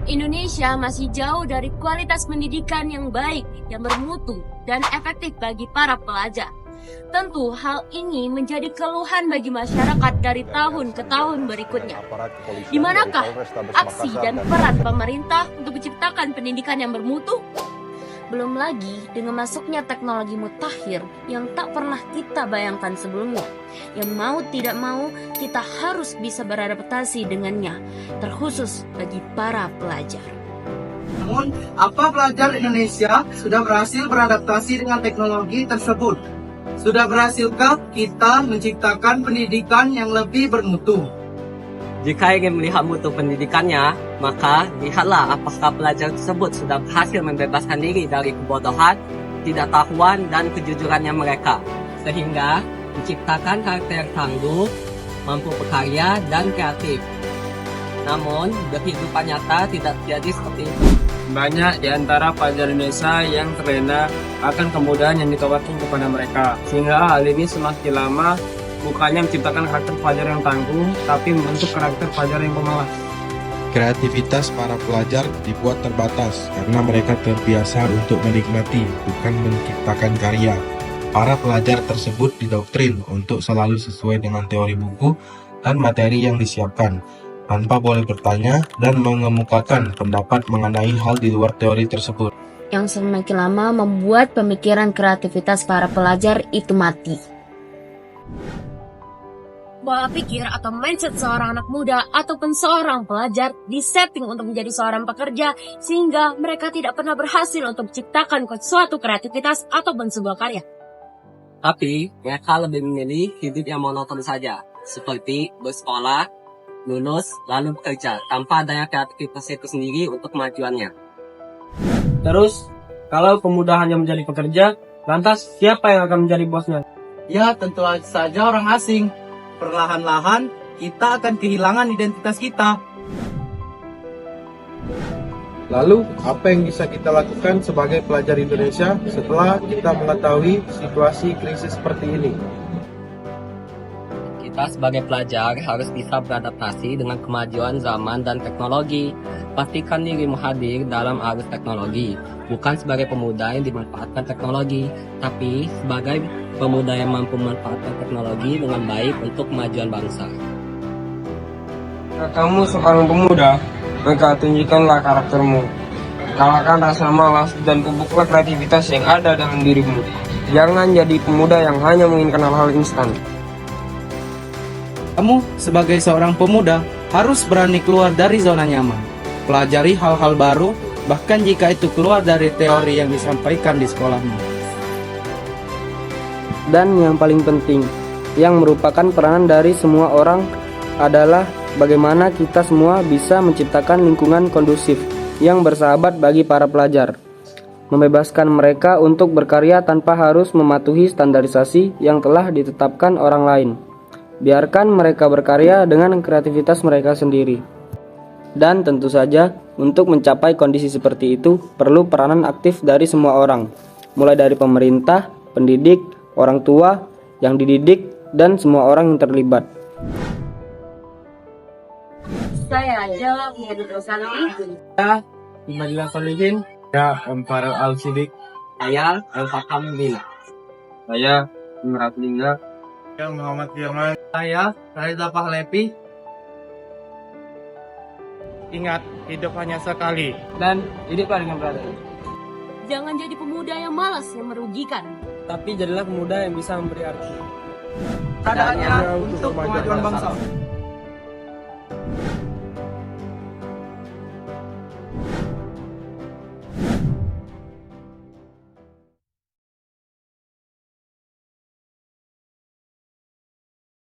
Indonesia masih jauh dari kualitas pendidikan yang baik, yang bermutu, dan efektif bagi para pelajar. Tentu hal ini menjadi keluhan bagi masyarakat dari tahun ke tahun berikutnya. Di manakah aksi dan peran pemerintah untuk menciptakan pendidikan yang bermutu? Belum lagi dengan masuknya teknologi mutakhir yang tak pernah kita bayangkan sebelumnya. Yang mau tidak mau kita harus bisa beradaptasi dengannya, terkhusus bagi para pelajar. Namun, apa pelajar Indonesia sudah berhasil beradaptasi dengan teknologi tersebut? Sudah berhasilkah kita menciptakan pendidikan yang lebih bermutu? Jika ingin melihat mutu pendidikannya, maka lihatlah apakah pelajar tersebut sudah berhasil membebaskan diri dari kebodohan, ketidaktahuan, dan kejujurannya mereka, sehingga menciptakan karakter yang tangguh, mampu berkarya, dan kreatif. Namun, di kehidupan nyata tidak terjadi seperti itu. Banyak di antara pelajar Indonesia yang terlena akan kemudahan yang ditawarkan kepada mereka, sehingga hal ini semakin lama bukannya menciptakan karakter pelajar yang tangguh, tapi membentuk karakter pelajar yang pemalas. Kreativitas para pelajar dibuat terbatas karena mereka terbiasa untuk menikmati, bukan menciptakan karya. Para pelajar tersebut didoktrin untuk selalu sesuai dengan teori buku dan materi yang disiapkan, tanpa boleh bertanya dan mengemukakan pendapat mengenai hal di luar teori tersebut. Yang semakin lama membuat pemikiran kreativitas para pelajar itu mati. Pola pikir atau mindset seorang anak muda ataupun seorang pelajar disetting untuk menjadi seorang pekerja sehingga mereka tidak pernah berhasil untuk menciptakan suatu kreativitas ataupun sebuah karya. Tapi, mereka lebih memilih hidup yang monoton saja, seperti bersekolah, lulus, lalu bekerja, tanpa adanya kreativitas itu sendiri untuk kemajuannya. Terus, kalau pemuda hanya menjadi pekerja, lantas siapa yang akan menjadi bosnya? Ya, tentu saja orang asing. Perlahan-lahan, kita akan kehilangan identitas kita. Lalu, apa yang bisa kita lakukan sebagai pelajar Indonesia setelah kita mengetahui situasi krisis seperti ini? Kita sebagai pelajar harus bisa beradaptasi dengan kemajuan zaman dan teknologi. Pastikan dirimu hadir dalam arus teknologi, bukan sebagai pemuda yang dimanfaatkan teknologi, tapi sebagai pemuda yang mampu memanfaatkan teknologi dengan baik untuk kemajuan bangsa. Jika kamu seorang pemuda, maka tunjukkanlah karaktermu. Kalahkan rasa malas dan pupuklah kreativitas yang ada dalam dirimu. Jangan jadi pemuda yang hanya menginginkan hal-hal instan. Kamu sebagai seorang pemuda harus berani keluar dari zona nyaman. Pelajari hal-hal baru, bahkan jika itu keluar dari teori yang disampaikan di sekolahmu. Dan yang paling penting, yang merupakan peranan dari semua orang adalah bagaimana kita semua bisa menciptakan lingkungan kondusif yang bersahabat bagi para pelajar. Membebaskan mereka untuk berkarya tanpa harus mematuhi standarisasi yang telah ditetapkan orang lain. Biarkan mereka berkarya dengan kreativitas mereka sendiri. Dan tentu saja, untuk mencapai kondisi seperti itu, perlu peranan aktif dari semua orang, mulai dari pemerintah, pendidik, orang tua, yang dididik, dan semua orang yang terlibat. Saya aja menjadi dosen Ya, Madinah Solihin. Ya, Farel Al-Sidik. Saya Al-Fakam Bila. Saya Imrat Lingga. Ya, Muhammad Firman. Saya, Reza Pahlepi. Ingat, hidup hanya sekali. Dan hiduplah dengan beradab. Jangan jadi pemuda yang malas yang merugikan. Tapi jadilah pemuda yang bisa memberi arti. Adanya untuk kemajuan bangsa.